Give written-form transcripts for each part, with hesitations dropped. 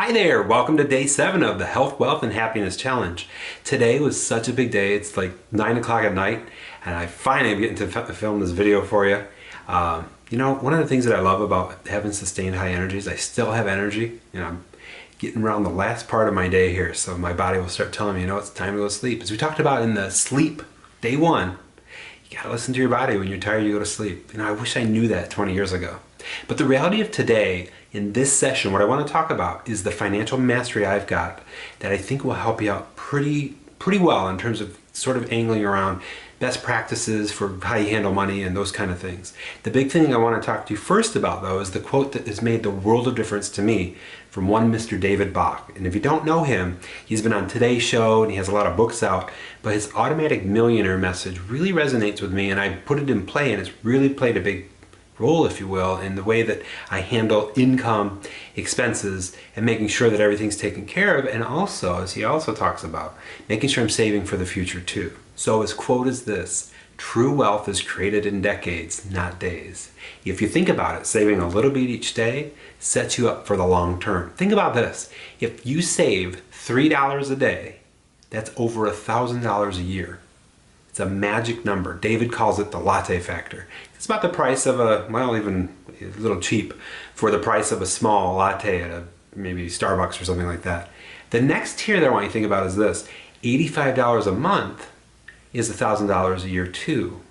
Hi there, welcome to day 7 of the Health, Wealth, and Happiness Challenge. Today was such a big day. It's like 9 o'clock at night and I finally am getting to film this video for you. One of the things that I love about having sustained high energy is I still have energy. I'm getting around the last part of my day here, so my body will start telling me, it's time to go to sleep. As we talked about in the sleep, day 1, you gotta listen to your body. When you're tired, you go to sleep. I wish I knew that 20 years ago. But the reality of today, in this session, what I want to talk about is the financial mastery I've got that I think will help you out pretty well in terms of sort of angling around best practices for how you handle money and those kind of things. The big thing I want to talk to you first about, though, is the quote that has made the world of difference to me from one Mr. David Bach. And if you don't know him, he's been on Today's Show and he has a lot of books out, but his automatic millionaire message really resonates with me, and I put it in play, and it's really played a big role, if you will, in the way that I handle income, expenses, and making sure that everything's taken care of, and also, as he also talks about, making sure I'm saving for the future too. So his quote is this: true wealth is created in decades, not days. If you think about it, saving a little bit each day sets you up for the long term. Think about this: if you save $3 a day, that's over $1,000 a year. It's a magic number. David calls it the latte factor. It's about the price of even a little cheap for the price of a small latte at maybe Starbucks or something like that. The next tier that I want you to think about is this: $85 a month is $1,000 a year too.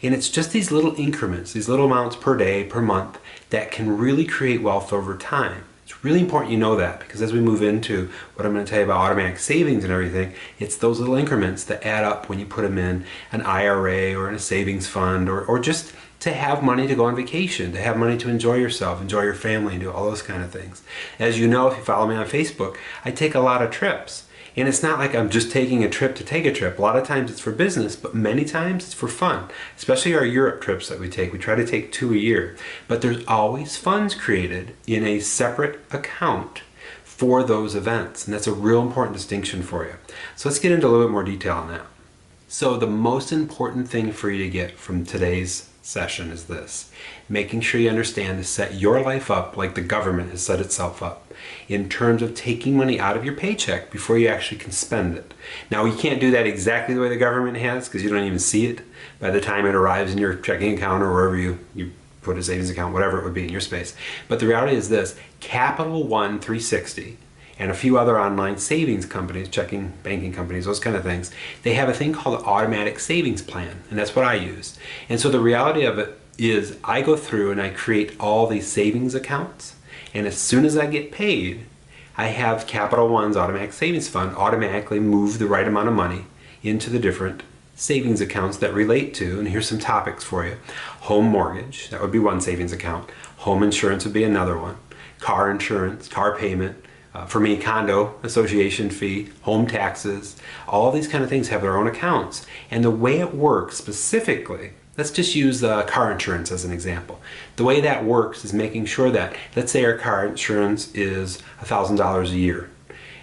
And it's just these little increments, these little amounts per day, per month, that can really create wealth over time. It's really important you know that, because as we move into what I'm going to tell you about automatic savings and everything, it's those little increments that add up when you put them in an IRA or in a savings fund, or just to have money to go on vacation, to have money to enjoy yourself, enjoy your family, and do all those kind of things. As you know, if you follow me on Facebook, I take a lot of trips. And it's not like I'm just taking a trip to take a trip. A lot of times it's for business, but many times it's for fun. Especially our Europe trips that we take. We try to take 2 a year. But there's always funds created in a separate account for those events. And that's a real important distinction for you. So let's get into a little bit more detail on that. So the most important thing for you to get from today's session is this: making sure you understand to set your life up like the government has set itself up, in terms of taking money out of your paycheck before you actually can spend it. Now, you can't do that exactly the way the government has, because you don't even see it by the time it arrives in your checking account or wherever you put a savings account, whatever it would be in your space. But the reality is this: Capital One 360 and a few other online savings companies, checking, banking companies, those kind of things, they have a thing called an automatic savings plan, and that's what I use. And so the reality of it is I go through and I create all these savings accounts, and as soon as I get paid, I have Capital One's automatic savings fund automatically move the right amount of money into the different savings accounts that relate to, and here's some topics for you: home mortgage, that would be one savings account; home insurance would be another one; car insurance, car payment, for me, condo association fee, home taxes. All these kind of things have their own accounts. And the way it works specifically, let's just use car insurance as an example. The way that works is making sure that, let's say our car insurance is $1,000 a year.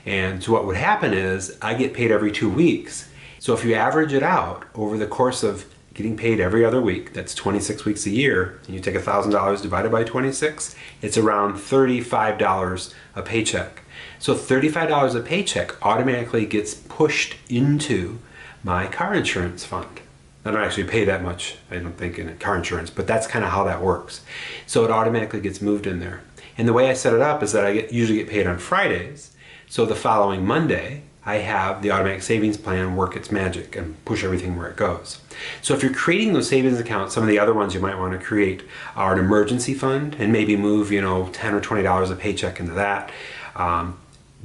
And so what would happen is I get paid every 2 weeks. So if you average it out over the course of getting paid every other week, that's 26 weeks a year, and you take $1,000 divided by 26, it's around $35 a paycheck. So $35 a paycheck automatically gets pushed into my car insurance fund. I don't actually pay that much, I don't think, in car insurance, but that's kind of how that works. So it automatically gets moved in there. And the way I set it up is that I usually get paid on Fridays. So the following Monday, I have the automatic savings plan work its magic and push everything where it goes. So if you're creating those savings accounts, some of the other ones you might want to create are an emergency fund, and maybe move, $10 or $20 a paycheck into that.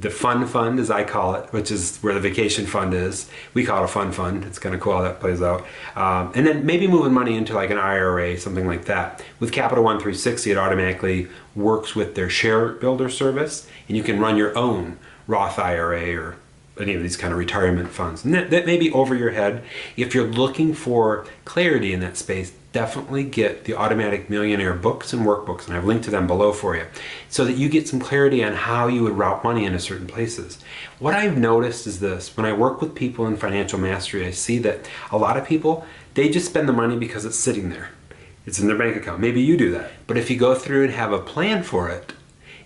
The fun fund, as I call it, which is where the vacation fund is. We call it a fun fund. It's kind of cool how that plays out. And then maybe moving money into like an IRA, something like that. With Capital One 360, it automatically works with their share builder service, and you can run your own Roth IRA or any of these kind of retirement funds. And that may be over your head. If you're looking for clarity in that space, definitely get the Automatic Millionaire books and workbooks, and I've linked to them below for you, so that you get some clarity on how you would route money into certain places. What I've noticed is this: when I work with people in financial mastery, I see that a lot of people, they just spend the money because it's sitting there. It's in their bank account. Maybe you do that. But if you go through and have a plan for it,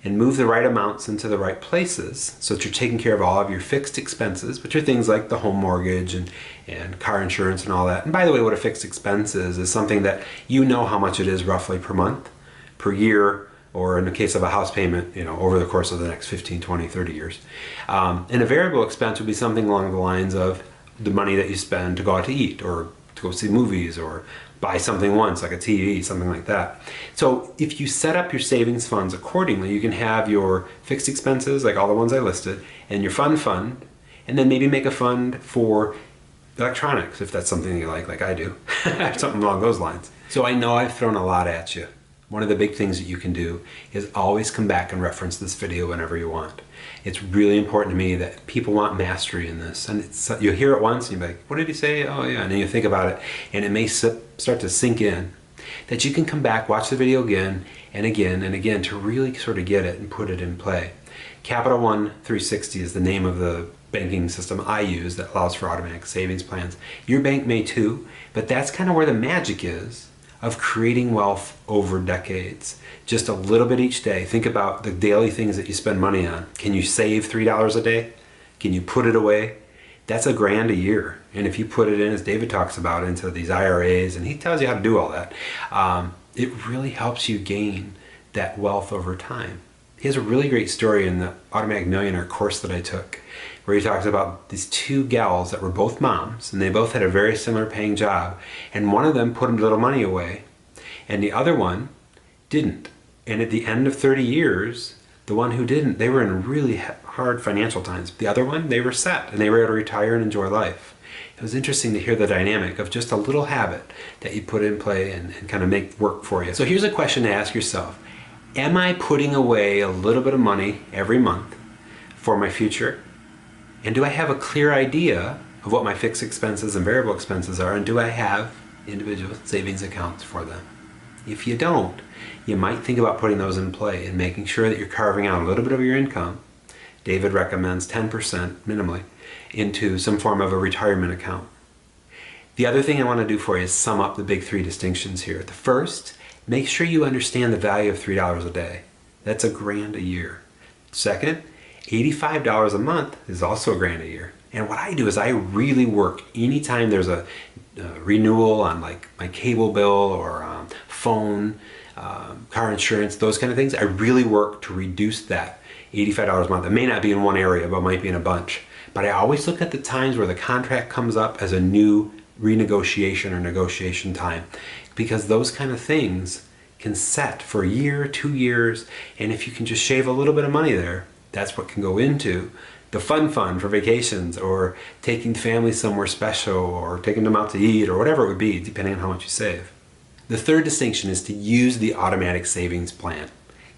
and move the right amounts into the right places so that you're taking care of all of your fixed expenses, which are things like the home mortgage and car insurance and all that. And by the way, what a fixed expense is something that you know how much it is roughly per month, per year, or in the case of a house payment, over the course of the next 15, 20, 30 years. And a variable expense would be something along the lines of the money that you spend to go out to eat, or to go see movies, or buy something once, like a TV, something like that. So if you set up your savings funds accordingly, you can have your fixed expenses, like all the ones I listed, and your fund, and then maybe make a fund for electronics, if that's something you like I do, something along those lines. So I know I've thrown a lot at you. One of the big things that you can do is always come back and reference this video whenever you want. It's really important to me that people want mastery in this. And you'll hear it once and you'll be like, what did he say? Oh yeah, and then you think about it and it may start to sink in. That you can come back, watch the video again and again and again to really sort of get it and put it in play. Capital One 360 is the name of the banking system I use that allows for automatic savings plans. Your bank may too, but that's kind of where the magic is of creating wealth over decades. Just a little bit each day. Think about the daily things that you spend money on. Can you save $3 a day? Can you put it away? That's $1,000 a year. And if you put it in, as David talks about, into these IRAs, and he tells you how to do all that, it really helps you gain that wealth over time. He has a really great story in the Automatic Millionaire course that I took, where he talks about these two gals that were both moms, and they both had a very similar paying job, and one of them put a little money away, and the other one didn't. And at the end of 30 years, the one who didn't, they were in really hard financial times. The other one, they were set, and they were able to retire and enjoy life. It was interesting to hear the dynamic of just a little habit that you put in play and kind of make work for you. So here's a question to ask yourself. Am I putting away a little bit of money every month for my future? And do I have a clear idea of what my fixed expenses and variable expenses are? And do I have individual savings accounts for them? If you don't, you might think about putting those in play and making sure that you're carving out a little bit of your income. David recommends 10% minimally into some form of a retirement account. The other thing I want to do for you is sum up the big three distinctions here. The first, make sure you understand the value of $3 a day. That's $1,000 a year. Second, $85 a month is also $1,000 a year. And what I do is I really work anytime there's a renewal on like my cable bill or phone, car insurance, those kind of things. I really work to reduce that $85 a month. It may not be in one area, but it might be in a bunch. But I always look at the times where the contract comes up as a new renegotiation or negotiation time, because those kind of things can set for a year, 2 years, and if you can just shave a little bit of money there, that's what can go into the fund for vacations, or taking family somewhere special, or taking them out to eat, or whatever it would be, depending on how much you save. The third distinction is to use the automatic savings plan.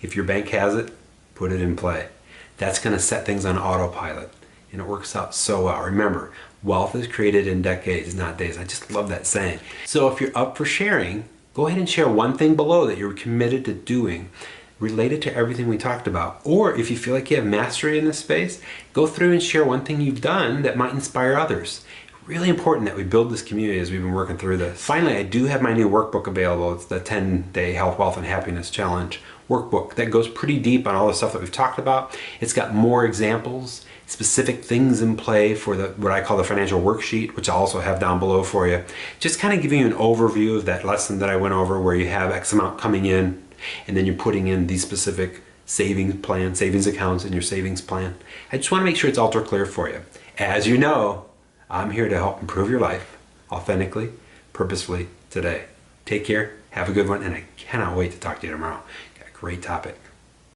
If your bank has it, put it in play. That's going to set things on autopilot, and it works out so well. Remember, wealth is created in decades, not days. I just love that saying. So if you're up for sharing, go ahead and share one thing below that you're committed to doing related to everything we talked about. Or if you feel like you have mastery in this space, go through and share one thing you've done that might inspire others. Really important that we build this community as we've been working through this. Finally, I do have my new workbook available. It's the 10-day Health, Wealth, and Happiness Challenge workbook that goes pretty deep on all the stuff that we've talked about. It's got more examples, specific things in play for what I call the financial worksheet, which I also have down below for you. Just kind of giving you an overview of that lesson that I went over, where you have X amount coming in, and then you're putting in these specific savings accounts in your savings plan. I just want to make sure it's ultra clear for you. As you know, I'm here to help improve your life authentically, purposefully today. Take care, have a good one, and I cannot wait to talk to you tomorrow. Got a great topic.